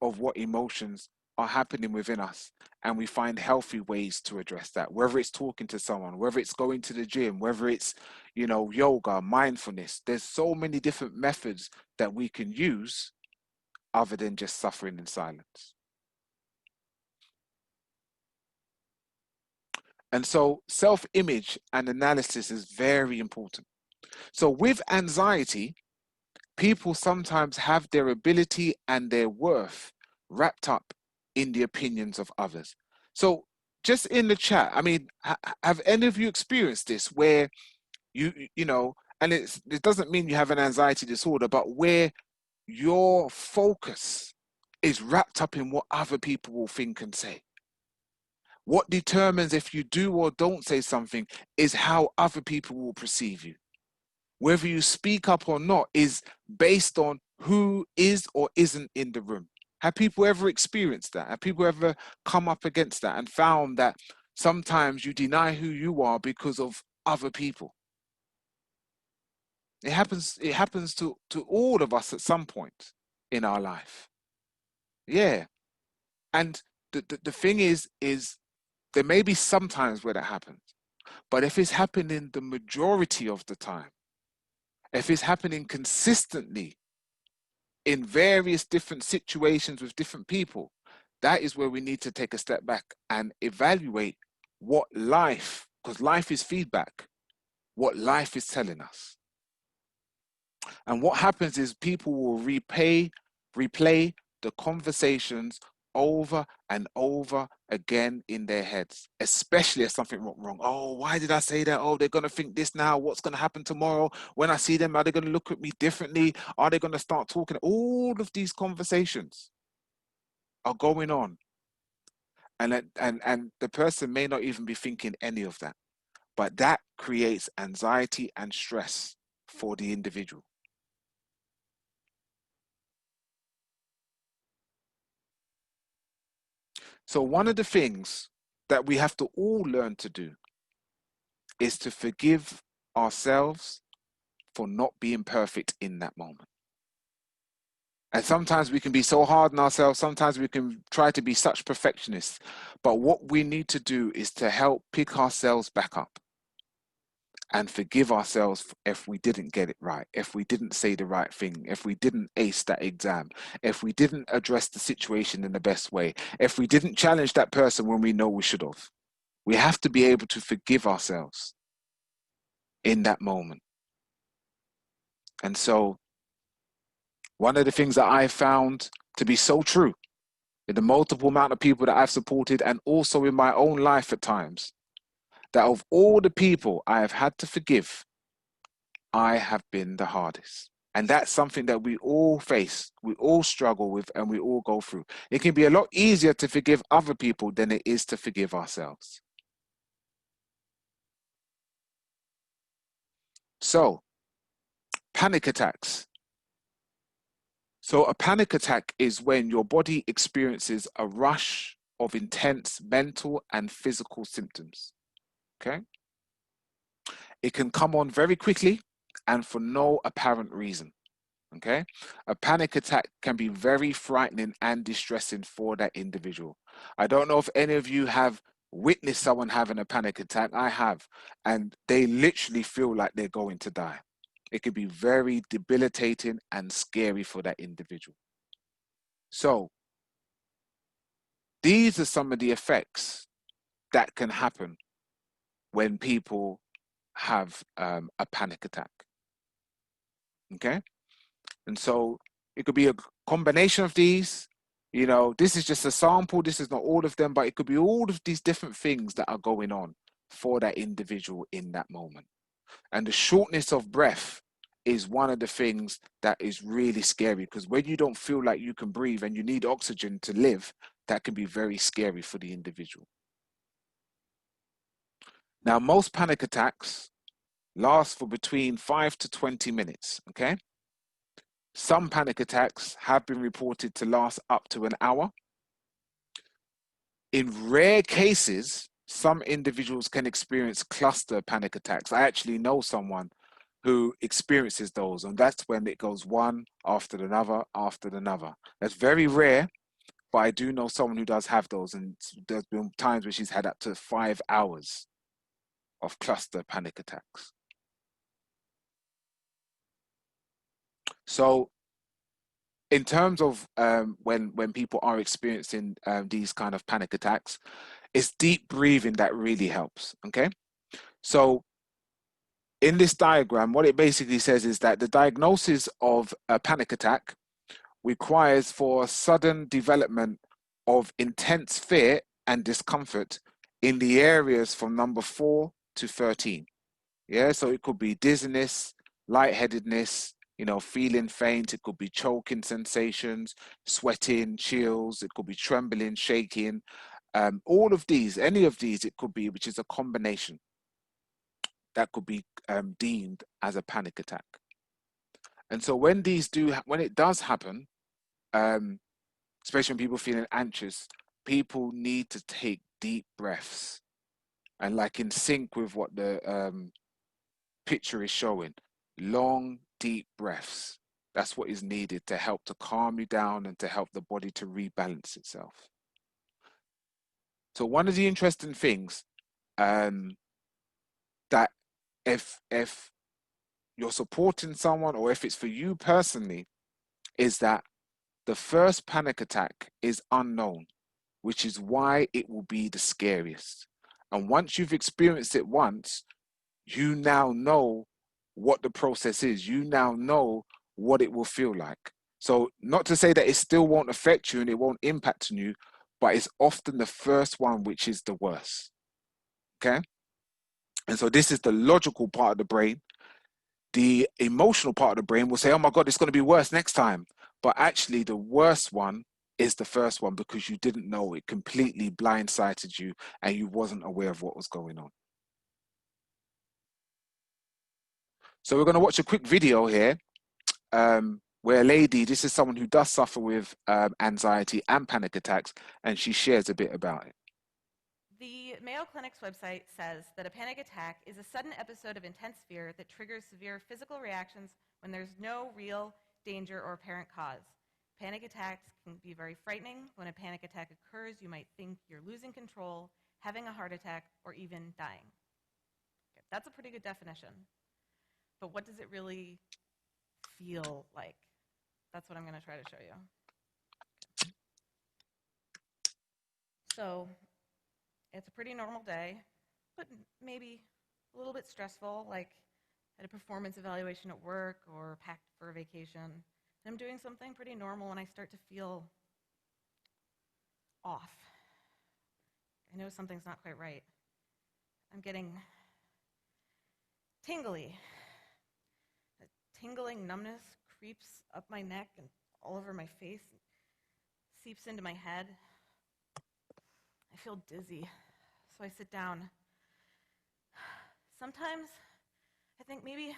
of what emotions are happening within us, and we find healthy ways to address that, whether it's talking to someone, whether it's going to the gym, whether it's yoga, mindfulness. There's so many different methods that we can use other than just suffering in silence. And so self-image and analysis is very important. So with anxiety, people sometimes have their ability and their worth wrapped up in the opinions of others. So just in the chat, I mean, have any of you experienced this where and it doesn't mean you have an anxiety disorder, but where your focus is wrapped up in what other people will think and say. What determines if you do or don't say something is how other people will perceive you. Whether you speak up or not is based on who is or isn't in the room. Have people ever experienced that? Have people ever come up against that and found that sometimes you deny who you are because of other people? It happens to all of us at some point in our life. Yeah. And the thing is there may be some times where that happens. But if it's happening the majority of the time, if it's happening consistently in various different situations with different people, that is where we need to take a step back and evaluate what life, because life is feedback, what life is telling us. And what happens is people will replay the conversations over and over again in their heads, especially if something went wrong. Oh, why did I say that? Oh, they're going to think this now. What's going to happen tomorrow? When I see them, are they going to look at me differently? Are they going to start talking? All of these conversations are going on. And the person may not even be thinking any of that, but that creates anxiety and stress for the individual. So one of the things that we have to all learn to do is to forgive ourselves for not being perfect in that moment. And sometimes we can be so hard on ourselves, sometimes we can try to be such perfectionists. But what we need to do is to help pick ourselves back up and forgive ourselves if we didn't get it right, if we didn't say the right thing, if we didn't ace that exam, if we didn't address the situation in the best way, if we didn't challenge that person when we know we should have. We have to be able to forgive ourselves in that moment. And so, one of the things that I found to be so true in the multiple amount of people that I've supported, and also in my own life at times, that of all the people I have had to forgive, I have been the hardest. And that's something that we all face, we all struggle with, and we all go through. It can be a lot easier to forgive other people than it is to forgive ourselves. So, panic attacks. So, a panic attack is when your body experiences a rush of intense mental and physical symptoms. Okay. It can come on very quickly and for no apparent reason. Okay. A panic attack can be very frightening and distressing for that individual. I don't know if any of you have witnessed someone having a panic attack. I have. And they literally feel like they're going to die. It can be very debilitating and scary for that individual. So, these are some of the effects that can happen when people have a panic attack. Okay. And so it could be a combination of these. You know, this is just a sample. This is not all of them, but it could be all of these different things that are going on for that individual in that moment. And the shortness of breath is one of the things that is really scary, because when you don't feel like you can breathe and you need oxygen to live, that can be very scary for the individual. Now, most panic attacks last for between 5 to 20 minutes, okay? Some panic attacks have been reported to last up to an hour. In rare cases, some individuals can experience cluster panic attacks. I actually know someone who experiences those, and that's when it goes one after another after another. That's very rare, but I do know someone who does have those, and there's been times where she's had up to 5 hours of cluster panic attacks. So in terms of when people are experiencing these kind of panic attacks, it's deep breathing that really helps. Okay, so in this diagram, what it basically says is that the diagnosis of a panic attack requires for sudden development of intense fear and discomfort in the areas from number 4 to 13. Yeah, so it could be dizziness, lightheadedness, you know, feeling faint. It could be choking sensations, sweating, chills. It could be trembling, shaking. All of these, any of these, it could be, which is a combination that could be deemed as a panic attack. And so when when it does happen, um, especially when people feeling anxious, people need to take deep breaths and like in sync with what the picture is showing. Long, deep breaths. That's what is needed to help to calm you down and to help the body to rebalance itself. So one of the interesting things that if you're supporting someone or if it's for you personally, is that the first panic attack is unknown, which is why it will be the scariest. And once you've experienced it once, you now know what the process is. You now know what it will feel like. So not to say that it still won't affect you and it won't impact on you, but it's often the first one which is the worst. Okay? And so this is the logical part of the brain. The emotional part of the brain will say, oh my God, it's going to be worse next time. But actually, the worst one is the first one because you didn't know. It completely blindsided you and you wasn't aware of what was going on. So we're going to watch a quick video here where a lady, this is someone who does suffer with anxiety and panic attacks, and she shares a bit about it. The Mayo Clinic's website says that a panic attack is a sudden episode of intense fear that triggers severe physical reactions when there's no real danger or apparent cause. Panic attacks can be very frightening. When a panic attack occurs, you might think you're losing control, having a heart attack, or even dying. Okay, that's a pretty good definition. But what does it really feel like? That's what I'm going to try to show you. Okay. So it's a pretty normal day, but maybe a little bit stressful, like at a performance evaluation at work or packed for a vacation. And I'm doing something pretty normal and I start to feel off. I know something's not quite right. I'm getting tingly. A tingling numbness creeps up my neck and all over my face, and seeps into my head. I feel dizzy, so I sit down. Sometimes I think maybe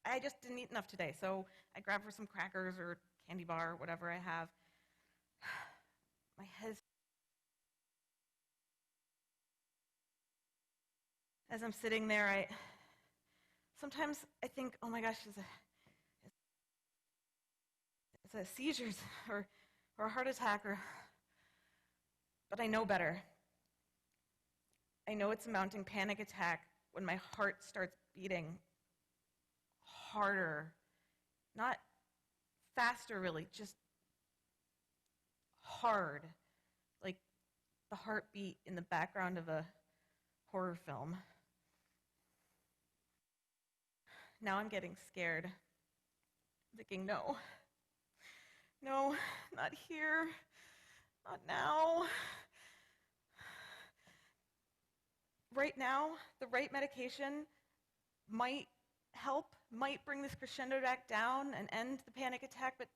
I just didn't eat enough today, so I grab for some crackers or candy bar or whatever I have. My head is... As I'm sitting there, sometimes I think, oh my gosh, it's a seizures or a heart attack, but I know better. I know it's a mounting panic attack when my heart starts beating harder, not faster really, just hard, like the heartbeat in the background of a horror film. Now I'm getting scared, thinking, no, not here, not now. Right now, the right medication might help, might bring this crescendo back down and end the panic attack, but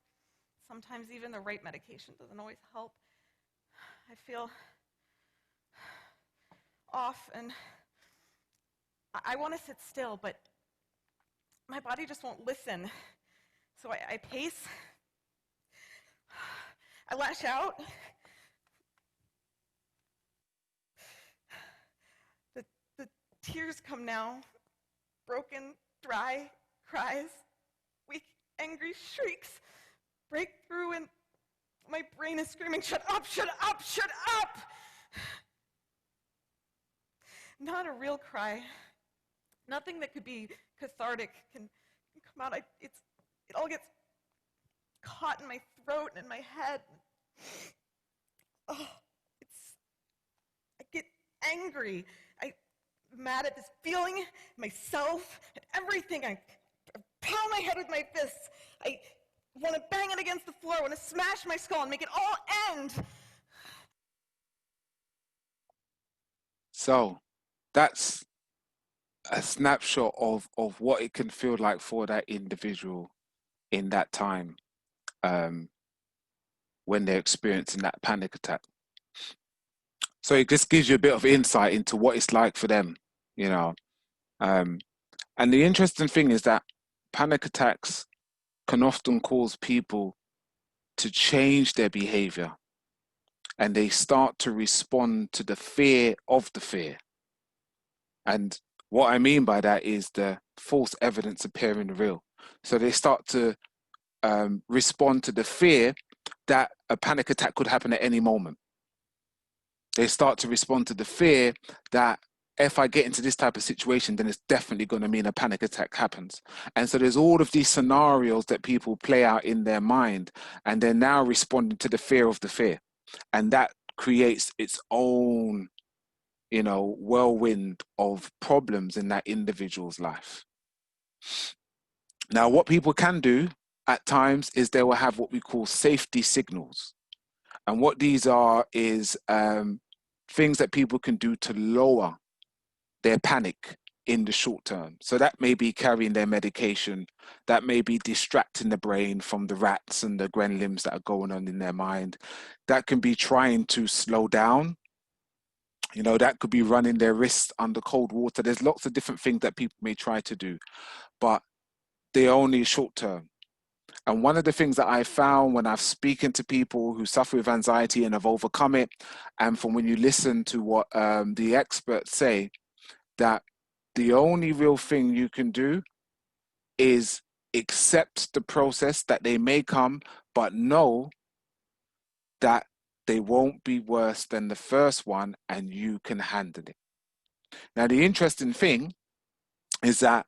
sometimes even the right medication doesn't always help. I feel off and I want to sit still, but my body just won't listen. So I pace, I lash out. The tears come now, broken, dry cries, weak, angry shrieks break through, and my brain is screaming, shut up, shut up, shut up! Not a real cry. Nothing that could be cathartic can come out. It all gets caught in my throat and in my head. Oh, I get angry. I'm mad at this feeling, myself, and everything. I pound my head with my fists. I want to bang it against the floor. I want to smash my skull and make it all end. So that's a snapshot of what it can feel like for that individual in that time when they're experiencing that panic attack. So it just gives you a bit of insight into what it's like for them, you know. And the interesting thing is that panic attacks can often cause people to change their behavior and they start to respond to the fear of the fear. And what I mean by that is the false evidence appearing real. So they start to respond to the fear that a panic attack could happen at any moment. They start to respond to the fear that if I get into this type of situation, then it's definitely going to mean a panic attack happens. And so there's all of these scenarios that people play out in their mind, and they're now responding to the fear of the fear. And that creates its own whirlwind of problems in that individual's life. Now, what people can do at times is they will have what we call safety signals. And what these are is things that people can do to lower their panic in the short term. So that may be carrying their medication, that may be distracting the brain from the rats and the gremlins that are going on in their mind. That can be trying to slow down. That could be running their wrists under cold water. There's lots of different things that people may try to do, but they're only short term. And one of the things that I found when I've spoken to people who suffer with anxiety and have overcome it, and from when you listen to what the experts say, that the only real thing you can do is accept the process that they may come, but know that they won't be worse than the first one and you can handle it. Now, the interesting thing is that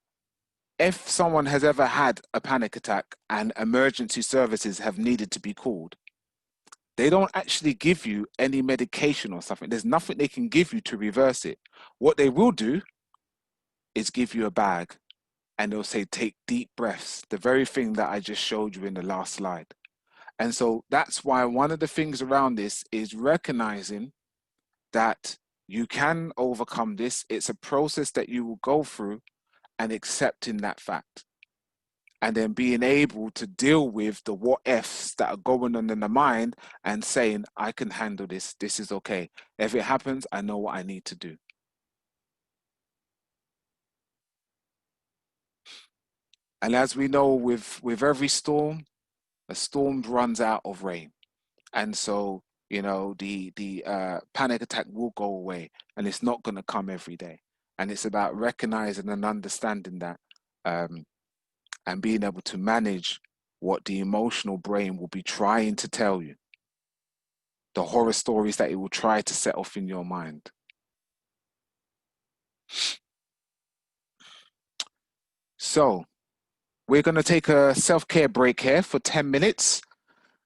if someone has ever had a panic attack and emergency services have needed to be called, they don't actually give you any medication or something. There's nothing they can give you to reverse it. What they will do is give you a bag and they'll say, take deep breaths, the very thing that I just showed you in the last slide. And so that's why one of the things around this is recognizing that you can overcome this. It's a process that you will go through, and accepting that fact. And then being able to deal with the what ifs that are going on in the mind and saying, I can handle this. This is okay. If it happens, I know what I need to do. And as we know, with every storm, a storm runs out of rain. And so, the panic attack will go away, and it's not going to come every day. And it's about recognizing and understanding that, and being able to manage what the emotional brain will be trying to tell you, the horror stories that it will try to set off in your mind. So we're going to take a self-care break here for 10 minutes.